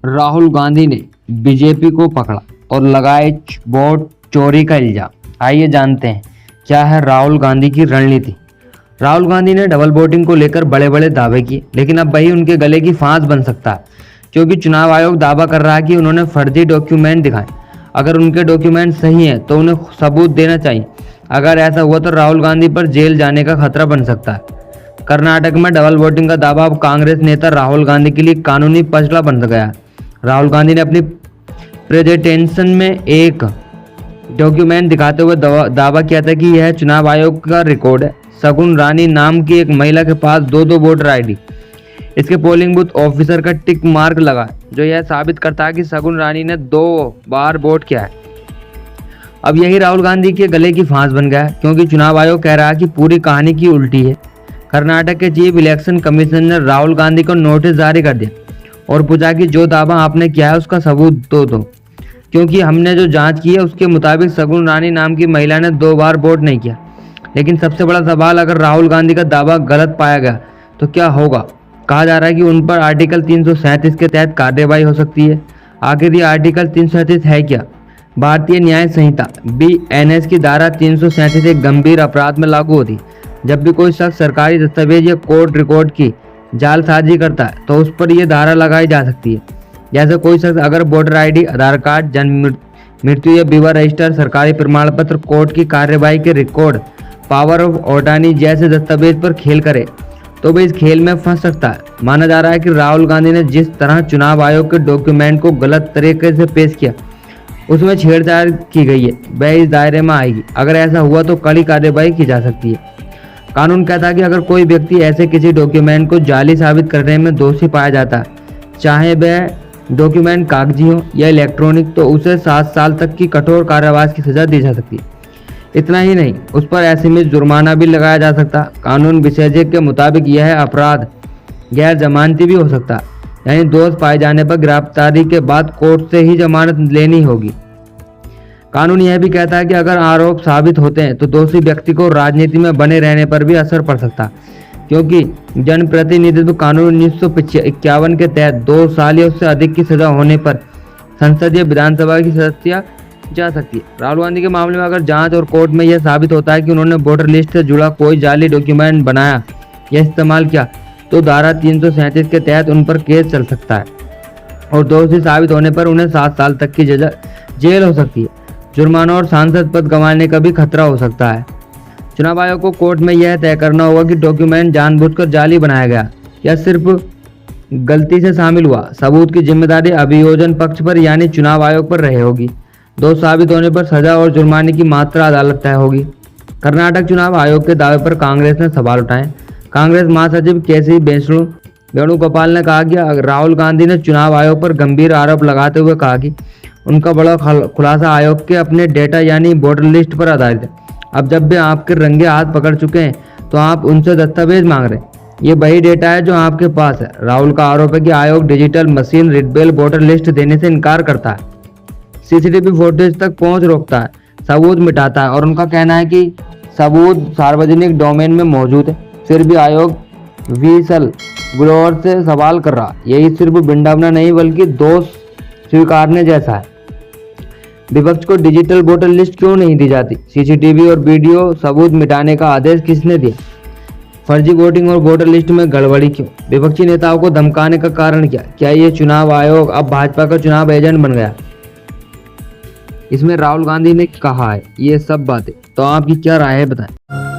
राहुल गांधी ने बीजेपी को पकड़ा और लगाए वोट चोरी का इल्जाम। आइए जानते हैं क्या है राहुल गांधी की रणनीति। राहुल गांधी ने डबल वोटिंग को लेकर बड़े बड़े दावे किए, लेकिन अब वही उनके गले की फांस बन सकता है, क्योंकि चुनाव आयोग दावा कर रहा है कि उन्होंने फर्जी डॉक्यूमेंट दिखाए। अगर उनके डॉक्यूमेंट सही हैं तो उन्हें सबूत देना चाहिए। अगर ऐसा हुआ तो राहुल गांधी पर जेल जाने का खतरा बन सकता है। कर्नाटक में डबल वोटिंग का दावा अब कांग्रेस नेता राहुल गांधी के लिए कानूनी पचड़ा बन गया है। राहुल गांधी ने अपनी प्रेजेंटेशन में एक डॉक्यूमेंट दिखाते हुए दावा किया था कि यह चुनाव आयोग का रिकॉर्ड है। शगुन रानी नाम की एक महिला के पास दो वोटर आईडी, इसके पोलिंग बूथ ऑफिसर का टिक मार्क लगा, जो यह साबित करता है कि शगुन रानी ने 2 बार वोट किया है। अब यही राहुल गांधी के गले की फांस बन गया है, क्योंकि चुनाव आयोग कह रहा है कि पूरी कहानी की उल्टी है। कर्नाटक के चीफ इलेक्शन कमीशन ने राहुल गांधी को नोटिस जारी कर दिया और पूछा कि जो दावा आपने किया है उसका सबूत दो, क्योंकि हमने जो जांच की है उसके मुताबिक शगुन रानी नाम की महिला ने 2 बार वोट नहीं किया। लेकिन सबसे बड़ा सवाल, अगर राहुल गांधी का दावा गलत पाया गया तो क्या होगा। कहा जा रहा है कि उन पर आर्टिकल 337 के तहत कार्रवाई हो सकती है। आखिर ये आर्टिकल 337 है क्या। भारतीय न्याय संहिता BNS की धारा 337 एक गंभीर अपराध में लागू होती। जब भी कोई शख्स सरकारी दस्तावेज या कोर्ट रिकॉर्ड की जालसाजी करता है तो उस पर यह धारा लगाई जा सकती है। जैसे कोई शख्स अगर वोटर आईडी, आधार कार्ड, जन्म मृत्यु या विवाह रजिस्टर, सरकारी प्रमाण पत्र, कोर्ट की कार्यवाही के रिकॉर्ड, पावर ऑफ अटॉर्नी जैसे दस्तावेज पर खेल करे तो वह इस खेल में फंस सकता है। माना जा रहा है कि राहुल गांधी ने जिस तरह चुनाव आयोग के डॉक्यूमेंट को गलत तरीके से पेश किया, उसमें छेड़छाड़ की गई है, वह इस दायरे में आएगी। अगर ऐसा हुआ तो कड़ी कार्रवाई की जा सकती है। कानून कहता है कि अगर कोई व्यक्ति ऐसे किसी डॉक्यूमेंट को जाली साबित करने में दोषी पाया जाता है, चाहे वह डॉक्यूमेंट कागजी हो या इलेक्ट्रॉनिक, तो उसे 7 साल तक की कठोर कारावास की सजा दी जा सकती है। इतना ही नहीं, उस पर ऐसे में जुर्माना भी लगाया जा सकता। कानून विशेषज्ञ के मुताबिक यह अपराध गैर जमानती भी हो सकता है, यानी दोष पाए जाने पर गिरफ्तारी के बाद कोर्ट से ही जमानत लेनी होगी। कानून यह भी कहता है कि अगर आरोप साबित होते हैं तो दोषी व्यक्ति को राजनीति में बने रहने पर भी असर पड़ सकता है, क्योंकि जनप्रतिनिधित्व कानून 1951 के तहत 2 साल या उससे अधिक की सजा होने पर संसद या विधानसभा की सदस्य जा सकती है। राहुल गांधी के मामले में अगर जांच और कोर्ट में यह साबित होता है कि उन्होंने वोटर लिस्ट से जुड़ा कोई जाली डॉक्यूमेंट बनाया या इस्तेमाल किया, तो धारा 337 के तहत उन पर केस चल सकता है और दोषी साबित होने पर उन्हें 7 साल तक की जेल हो सकती है। जुर्माना और सांसद पद गंवाने का भी खतरा हो सकता है। चुनाव आयोग को कोर्ट में यह तय करना होगा कि डॉक्यूमेंट जानबूझकर जाली बनाया गया या सिर्फ गलती से शामिल हुआ। सबूत की जिम्मेदारी अभियोजन पक्ष पर यानी चुनाव आयोग पर रहे होगी। दोष साबित होने पर सजा और जुर्माने की मात्रा अदालत तय होगी। कर्नाटक चुनाव आयोग के दावे पर कांग्रेस ने सवाल उठाए। कांग्रेस महासचिव केसी वेणुगोपाल ने कहा कि राहुल गांधी ने चुनाव आयोग पर गंभीर आरोप लगाते हुए कहा कि उनका बड़ा खुलासा आयोग के अपने डेटा यानी वोटर लिस्ट पर आधारित है। अब जब वे आपके रंगे हाथ पकड़ चुके हैं तो आप उनसे दस्तावेज मांग रहे हैं। ये वही डेटा है जो आपके पास है। राहुल का आरोप है कि आयोग digital machine readable voter list देने से इनकार करता है, CCTV फुटेज तक पहुंच रोकता है, सबूत मिटाता है और उनका कहना है कि सबूत सार्वजनिक डोमेन में मौजूद है। फिर भी आयोग विसल ब्लोअर से सवाल कर रहा। यही सिर्फ विडंबना नहीं बल्कि दोष स्वीकारने जैसा है। विपक्ष को डिजिटल वोटर लिस्ट क्यों नहीं दी जाती? CCTV और वीडियो सबूत मिटाने का आदेश किसने दिया? फर्जी वोटिंग और वोटर लिस्ट में गड़बड़ी क्यों? विपक्षी नेताओं को धमकाने का कारण क्या? क्या ये चुनाव आयोग अब भाजपा का चुनाव एजेंट बन गया? इसमें राहुल गांधी ने कहा है ये सब बातें, तो आपकी क्या राय है बताएं।